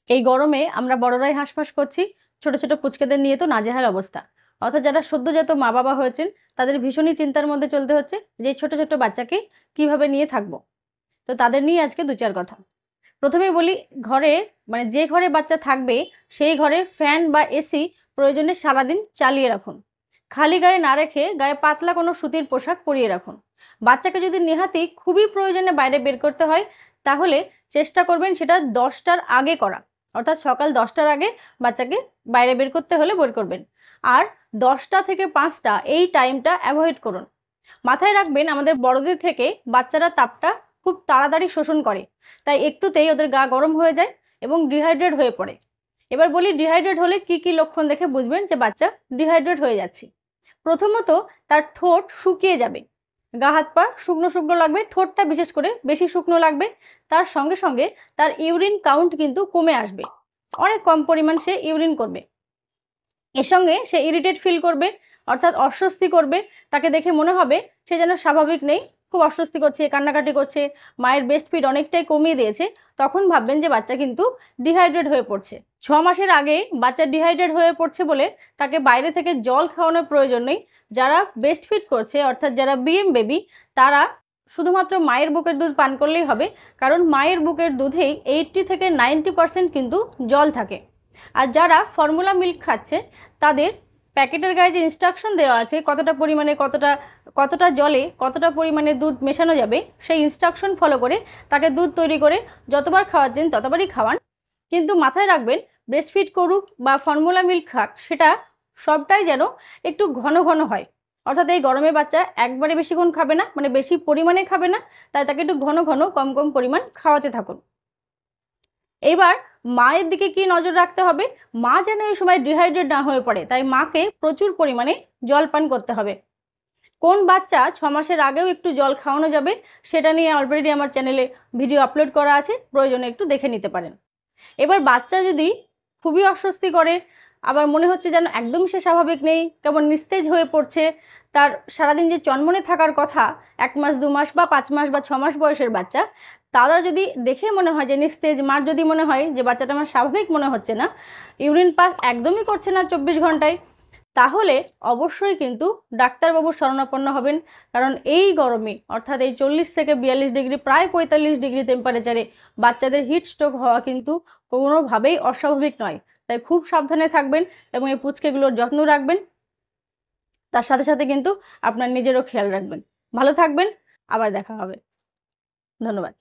এই গরমে আমরা বড়রাই হাঁসফাঁস করছি, ছোট ছোট পুচকেদের নিয়ে তো নাজেহাল অবস্থা। অর্থাৎ যারা সদ্যজাত মা বাবা হয়েছেন তাদের ভীষণই চিন্তার মধ্যে চলতে হচ্ছে যে ছোট ছোট বাচ্চাকে কিভাবে নিয়ে থাকবো। তো তাদের নিয়ে আজকে দু চার কথা। প্রথমে বলি, ঘরে মানে যে ঘরে বাচ্চা থাকবে সেই ঘরে ফ্যান বা এসি প্রয়োজনে সারাদিন চালিয়ে রাখুন। খালি গায়ে না রেখে গায়ে পাতলা কোনো সুতির পোশাক পরিয়ে রাখুন। বাচ্চাকে যদি নেহাতি খুবই প্রয়োজনে বাইরে বের করতে হয় তাহলে চেষ্টা করবেন সেটা 10টার আগে করা। অর্থাৎ সকাল 10টার আগে বাচ্চাকে বাইরে বের করতে হলে বের করবেন। আর 10টা থেকে 5টা এই টাইমটা অ্যাভয়েড করুন। মাথায় রাখবেন, আমাদের বড়দের থেকে বাচ্চারা তাপটা খুব তাড়াতাড়ি শোষণ করে, তাই একটুতেই ওদের গা গরম হয়ে যায় এবং ডিহাইড্রেট হয়ে পড়ে। এবার বলি, ডিহাইড্রেট হলে কি কি লক্ষণ দেখে বুঝবেন যে বাচ্চা ডিহাইড্রেট হয়ে যাচ্ছে। প্রথমত, তার ঠোঁট শুকিয়ে যাবে, গা হাত পা শুকনো শুকনো লাগবে, ঠোঁটটা বিশেষ করে বেশি শুকনো লাগবে। তার সঙ্গে সঙ্গে তার ইউরিন কাউন্ট কিন্তু কমে আসবে, অনেক কম পরিমাণ সে ইউরিন করবে। এর সঙ্গে সে ইরিটেট ফিল করবে, অর্থাৎ অস্বস্তি করবে। তাকে দেখে মনে হবে সে যেন স্বাভাবিক নেই, খুব অস্বস্তি করছে, কান্নাকাটি করছে, মায়ের ব্রেস্ট ফিড অনেকটাই কমিয়ে দিয়েছে। তখন ভাববেন যে বাচ্চা কিন্তু ডিহাইড্রেট হয়ে পড়ছে। 6 মাসের আগেই বাচ্চা ডিহাইড্রেট হয়ে পড়ছে বলে তাকে বাইরে থেকে জল খাওয়ানোর প্রয়োজন নেই। যারা ব্রেস্ট ফিড করছে, অর্থাৎ যারা বিএম বেবি, তারা শুধুমাত্র মায়ের বুকের দুধ পান করলেই হবে, কারণ মায়ের বুকের দুধেই 80 থেকে 90% কিন্তু জল থাকে। আর যারা ফর্মুলা মিল্ক খাচ্ছে তাদের প্যাকেটের গায়ে যে ইনস্ট্রাকশন দেওয়া আছে কতটা পরিমাণে কতটা জলে কতটা পরিমাণে দুধ মেশানো যাবে, সেই ইনস্ট্রাকশন ফলো করে তাকে দুধ তৈরি করে যতবার খাওয়াচ্ছেন ততবারই খাওয়ান। কিন্তু মাথায় রাখবেন, ব্রেস্টফিড করুক বা ফর্মুলা মিল্ক খাক, সেটা সবটাই যেন একটু ঘন ঘন হয়। অর্থাৎ এই গরমে বাচ্চা একবারে বেশিক্ষণ খাবে না, মানে বেশি পরিমাণে খাবে না, তাই তাকে একটু ঘন ঘন কম কম পরিমাণ খাওয়াতে থাকুন। এইবার মায়ের দিকে কি নজর রাখতে হবে, মা যেন এই সময় ডিহাইড্রেট না হয়ে পড়ে, তাই মাকে প্রচুর পরিমাণে জল পান করতে হবে। কোন বাচ্চা 6 মাসের আগেও একটু জল খাওয়ানো যাবে সেটা নিয়ে অলরেডি আমার চ্যানেলে ভিডিও আপলোড করা আছে, প্রয়োজনে একটু দেখে নিতে পারেন। এবার বাচ্চা যদি খুবই অস্বস্তি করে, আবার মনে হচ্ছে যেন একদম সে স্বাভাবিক নেই, কেমন নিস্তেজ হয়ে পড়ছে, তার সারাদিন যে চনমনে থাকার কথা 1 মাস 2 মাস বা 5 মাস বা 6 মাস বয়সের বাচ্চা, তারা যদি দেখে মনে হয় যে নিস্তেজ, মার যদি মনে হয় যে বাচ্চাটা আমার স্বাভাবিক মনে হচ্ছে না, ইউরিন পাস একদমই করছে না 24 ঘন্টায়, তাহলে অবশ্যই কিন্তু ডাক্তারবাবুর শরণাপন্ন হবেন। কারণ এই গরমে, অর্থাৎ এই 40 থেকে 42 ডিগ্রি, প্রায় 45 ডিগ্রি টেম্পারেচারে বাচ্চাদের হিট স্ট্রোক হওয়া কিন্তু কোনোভাবেই অস্বাভাবিক নয়। তাই খুব সাবধানে থাকবেন এবং এই পুচকেগুলোর যত্ন রাখবেন, তার সাথে সাথে কিন্তু আপনার নিজেরও খেয়াল রাখবেন। ভালো থাকবেন, আবার দেখা হবে। ধন্যবাদ।